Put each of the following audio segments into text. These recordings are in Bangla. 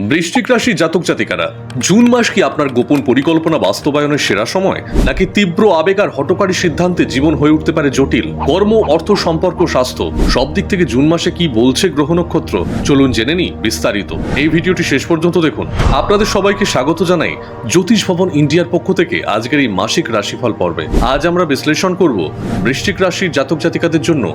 বৃশ্চিক রাশি জাতক জাতিকারা, জুন মাস কি আপনার গোপন পরিকল্পনা বাস্তবায়নের সেরা সময়, নাকি তীব্র আবেগ আর হঠকারী সিদ্ধান্তে জীবন হয়ে উঠতে পারে জটিল? কর্ম, অর্থ, সম্পর্ক, স্বাস্থ্য সব দিক থেকে জুন মাসে কি বলছে গ্রহ নক্ষত্র, চলুন জেনে নিই বিস্তারিত। এই ভিডিওটি শেষ পর্যন্ত দেখুন। আপনাদের সবাইকে স্বাগত জানাই জ্যোতিষ ভবন ইন্ডিয়ার পক্ষ থেকে আজকের এই মাসিক রাশিফল পর্বে। আজ আমরা বিশ্লেষণ করব বৃশ্চিক রাশির জাতক জাতিকাদের জন্য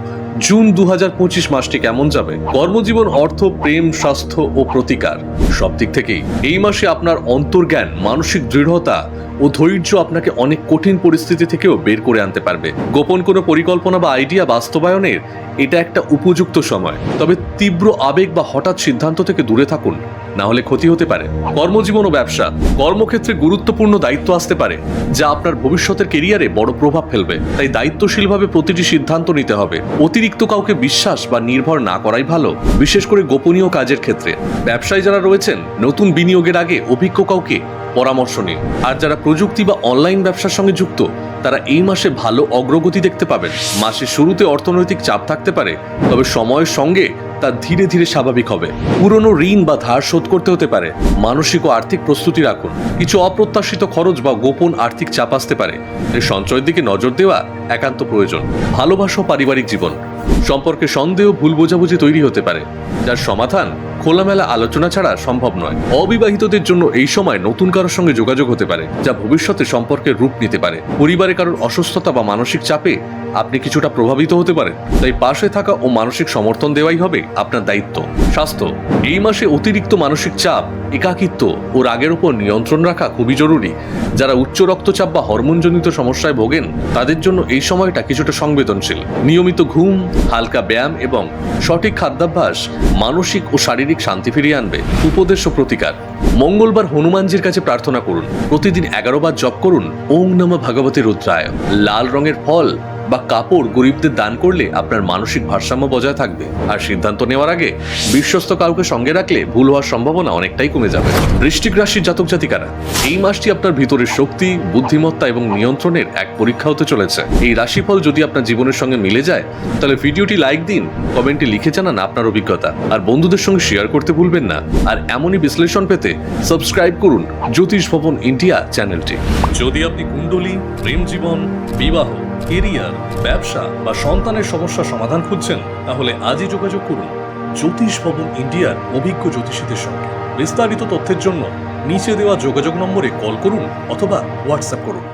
জুন 2025 মাসটি কেমন যাবে। কর্মজীবন, অর্থ, প্রেম, স্বাস্থ্য ও প্রতিকার সব দিক থেকেই এই মাসে আপনার অন্তর্জ্ঞান, মানসিক দৃঢ়তা ও ধৈর্য আপনাকে অনেক কঠিন পরিস্থিতি থেকেও বের করে আনতে পারবে। গোপন কোনো পরিকল্পনা বা আইডিয়া বাস্তবায়নের এটা একটা উপযুক্ত সময়, তবে তীব্র আবেগ বা হঠাৎ সিদ্ধান্ত থেকে দূরে থাকুন, না হলে ক্ষতি হতে পারে। কর্মজীবন ও ব্যবসা, কর্মক্ষেত্রে গুরুত্বপূর্ণ দায়িত্ব আসতে পারে যা আপনার ভবিষ্যতের কেরিয়ারে বড় প্রভাব ফেলবে, তাই দায়িত্বশীলভাবে প্রতিটি সিদ্ধান্ত নিতে হবে। অতিরিক্ত কাউকে বিশ্বাস বা নির্ভর না করাই ভালো, বিশেষ করে গোপনীয় কাজের ক্ষেত্রে। ব্যবসায় যারা রয়েছেন, নতুন বিনিয়োগের আগে অভিজ্ঞ কাউকে পরামর্শ নিন। আর যারা প্রযুক্তি বা অনলাইন ব্যবসার সঙ্গে যুক্ত, তারা এই মাসে ভালো অগ্রগতি দেখতে পাবেন। মাসের শুরুতে অর্থনৈতিক চাপ থাকতে পারে, তবে সময়ের সঙ্গে তা ধীরে ধীরে স্বাভাবিক হবে। পুরনো ঋণ বা ধার শোধ করতে হতে পারে। মানসিক ও আর্থিক প্রস্তুতি রাখুন। কিছু অপ্রত্যাশিত খরচ বা গোপন আর্থিক চাপ আসতে পারে, তাই সঞ্চয়ের দিকে নজর দেওয়া একান্ত প্রয়োজন। ভালোবাসা ও পারিবারিক জীবন, সম্পর্কে সন্দেহ, ভুল বোঝাবুঝি তৈরি হতে পারে, যার সমাধান খোলামেলা আলোচনা ছাড়া সম্ভব নয়। অবিবাহিতদের জন্য এই সময় নতুন কারোর সঙ্গে যোগাযোগ হতে পারে, যা ভবিষ্যতে সম্পর্কের রূপ নিতে পারে। পরিবারে কারোর অসুস্থতা বা মানসিক চাপে আপনি কিছুটা প্রভাবিত হতে পারেন, তাই পাশে থাকা ও মানসিক সমর্থন দেওয়াই হবে আপনার দায়িত্ব। স্বাস্থ্য, এই মাসে অতিরিক্ত মানসিক চাপ, একাকিত্ব ও রাগের উপর নিয়ন্ত্রণ রাখা খুবই জরুরি। যারা উচ্চ রক্তচাপ বা হরমোনজনিত সমস্যায় ভোগেন, তাদের জন্য এই সময়টা কিছুটা সংবেদনশীল। নিয়মিত ঘুম, হালকা ব্যায়াম এবং সঠিক খাদ্যাভ্যাস মানসিক ও শারীরিক শান্তি ফিরিয়ে আনবে। উপদেশ ও প্রতিকার, মঙ্গলবার হনুমানজির কাছে প্রার্থনা করুন। প্রতিদিন 11 বার জপ করুন ওম নমঃ ভগবতে রুদ্রায়। লাল রঙের ফল বা কাপড় গরিবদের দান করলে আপনার মানসিক ভারসাম্য বজায় থাকবে। আর সিদ্ধান্ত নেওয়ার আগে বিশ্বস্ত কাউকে সঙ্গে রাখলে ভুল হওয়ার সম্ভাবনা অনেকটাই কমে যাবে। বৃশ্চিক রাশির জাতক জাতিকারা, এই মাসটি আপনার ভিতরের শক্তি, বুদ্ধিমত্তা এবং নিয়ন্ত্রণের এক পরীক্ষা হতে চলেছে। এই রাশিফল যদি আপনার জীবনের সঙ্গে মিলে যায়, তাহলে ভিডিওটি লাইক দিন, কমেন্টে লিখে জানান আপনার অভিজ্ঞতা, আর বন্ধুদের সঙ্গে শেয়ার করতে ভুলবেন না। আর এমনই বিশ্লেষণ পেতে সাবস্ক্রাইব করুন জ্যোতিষ ভবন ইন্ডিয়া চ্যানেলটি। যদি আপনি কুণ্ডলী, প্রেম জীবন, বিবাহ, কেরিয়ার, ব্যবসা বা সন্তানের সমস্যার সমাধান খুঁজছেন, তাহলে আজই যোগাযোগ করুন জ্যোতিষ ভবন ইন্ডিয়ার অভিজ্ঞ জ্যোতিষীদের সঙ্গে। বিস্তারিত তথ্যের জন্য নিচে দেওয়া যোগাযোগ নম্বরে কল করুন অথবা হোয়াটসঅ্যাপ করুন।